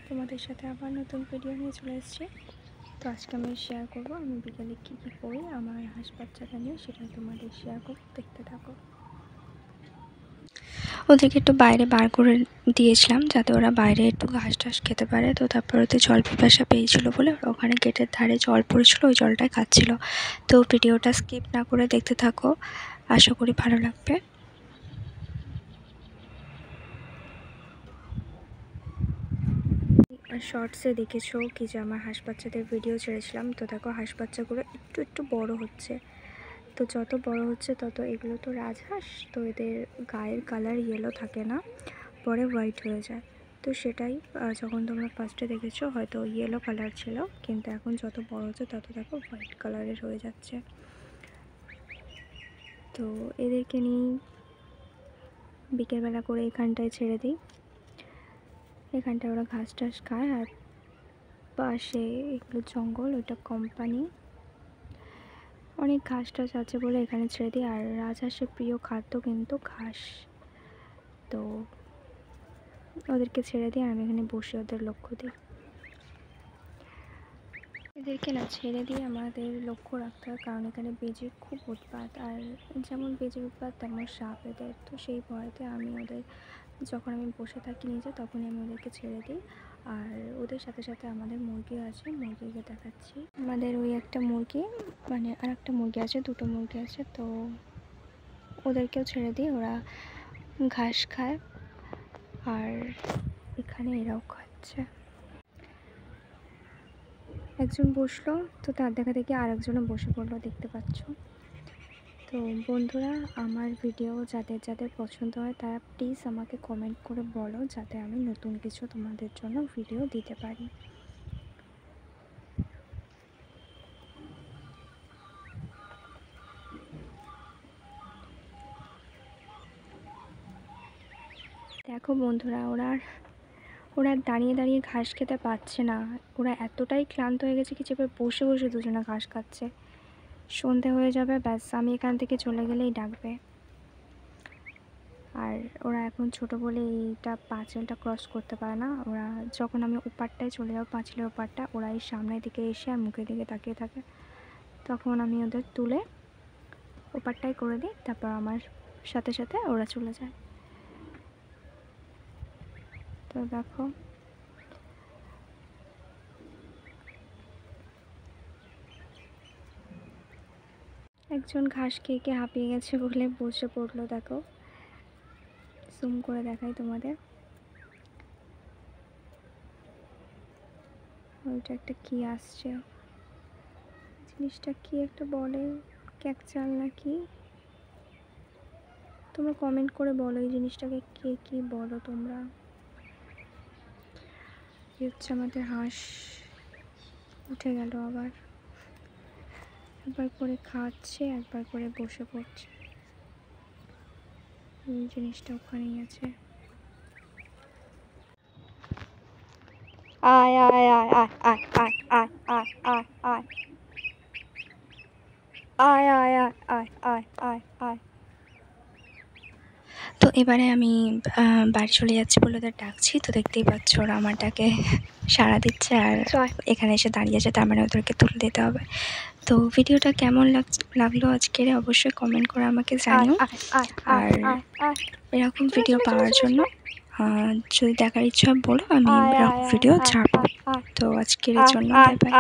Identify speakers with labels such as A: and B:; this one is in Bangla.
A: তোমাদের সাথে আবার নতুন ভিডিও নিয়ে চলে এসেছি। তো আজকে আমি শেয়ার করব আমি বিকালে কী কী করি আমার হাঁস বাচ্চাটা নিয়ে, সেটা তোমাদের শেয়ার করব, দেখতে থাকো। ওদেরকে একটু বাইরে বার করে দিয়েছিলাম যাতে ওরা বাইরে একটু ঘাস টাস খেতে পারে। তো তারপর ওদের জল পিপাসা পেয়েছিল বলে ওখানে গেটের ধারে জল পড়েছিল, ওই জলটাই খাচ্ছিল। তো ভিডিওটা স্কিপ না করে দেখতে থাকো, আশা করি ভালো লাগবে। শর্টসে দেখেছো কি যে আমার হাঁস বাচ্চাদের ভিডিও ছেড়েছিলাম। তো দেখো হাঁস বাচ্চাগুলো একটু একটু বড় হচ্ছে। তো যত বড় হচ্ছে তত এগুলো তো রাজহাঁস, তো এদের গায়ের কালার ইয়েলো থাকে না, পরে হোয়াইট হয়ে যায়। তো সেটাই যখন তোমরা ফার্স্টে দেখেছো হয়তো ইয়েলো কালার ছিল, কিন্তু এখন যত বড় হচ্ছে তত দেখো হোয়াইট কালারের হয়ে যাচ্ছে। তো এদেরকে নিয়ে বিকেলবেলা করে এখানটায় ছেড়ে দিই, এখানটায় ওরা ঘাস টাস খায়। আর পাশে এগুলো জঙ্গল, ওইটা কোম্পানি, অনেক ঘাস টাস আছে বলে এখানে ছেড়ে দিই। আর রাজহাঁসের প্রিয় খাদ্য কিন্তু ঘাস। তো ওদেরকে ছেড়ে দিই আর আমি এখানে বসে ওদের লক্ষ্য দিই। এদেরকে না ছেড়ে দিয়ে আমাদের লক্ষ্য রাখতে হয়, কারণ এখানে বেজির খুব উৎপাত। আর যেমন বেজির উৎপাত তেমন সাপ এদের। তো সেই ভয়তে আমি ওদের যখন আমি বসে থাকি নিজে তখনই আমি ওদেরকে ছেড়ে দিই। আর ওদের সাথে সাথে আমাদের মুরগি আছে, মুরগিকে দেখাচ্ছি। আমাদের ওই একটা মুরগি, মানে আর একটা মুরগি আছে, দুটো মুরগি আছে। তো ওদেরকেও ছেড়ে দিই, ওরা ঘাস খায় আর এখানে এরাও খাচ্ছে। একজন বসলো, তো তার দেখা দেখি আরেকজনও বসে পড়লো, দেখতে পাচ্ছ। তো বন্ধুরা, আমার ভিডিও যাদের যাদের পছন্দ হয় তারা প্লিজ আমাকে কমেন্ট করে বলো, যাতে আমি নতুন কিছু তোমাদের জন্য ভিডিও দিতে পারি। দেখো বন্ধুরা, ওরা দাঁড়িয়ে দাঁড়িয়ে ঘাস খেতে পাচ্ছে না। ওরা এতটাই ক্লান্ত হয়ে গেছে কি যে বসে বসে দুজনে ঘাস খাচ্ছে। সন্ধে হয়ে যাবে, ব্যাস আমি এখান থেকে চলে গেলেই ডাকবে। আর ওরা এখন ছোট বলে এইটা পাঁচিলটা ক্রস করতে পারে না। ওরা যখন আমি ওপারটায় চলে যাবো, পাঁচিলের ওপারটা, ওরা এই সামনের দিকে এসে আর মুখের দিকে তাকিয়ে থাকে। তখন আমি ওদের তুলে ওপারটাই করে দিই, তারপর আমার সাথে সাথে ওরা চলে যায়। তো দেখো একজন ঘাস খেয়ে খেয়ে হাঁপিয়ে গেছে বলে বসে পড়লো। দেখো জুম করে দেখাই তোমাদের, ওইটা একটা কি আসছে, জিনিসটা কি একটা বলে, ক্যাকচাল নাকি? তোমরা কমেন্ট করে বলো এই জিনিসটাকে কে কি বলো তোমরা। এই হচ্ছে আমাদের হাঁস, উঠে গেল আবার, একবার করে খাচ্ছে একবার করে বসে পড়ছে। এই জিনিসটা ওখানেই আছে। আয় আয় আয় আয় আয় আয় আয় আয় আয় আয় আয় আয় আয় আয় আয় আয়। তো এবারে আমি বাড়ি চলে যাচ্ছি বলে ওদের ডাকছি। তো দেখতেই পাচ্ছ ওরা আমার ডাকে সাড়া দিচ্ছে আর এখানে এসে দাঁড়িয়ে আছে, তার মানে ওদেরকে তুলে দিতে হবে। তো ভিডিওটা কেমন লাগলো আজকের অবশ্যই কমেন্ট করে আমাকে জানিও। আর এরকম ভিডিও পাওয়ার জন্য যদি দেখার ইচ্ছা বলো, আমি এরকম ভিডিও ছাড়বো। তো আজকের জন্য বাই বাই।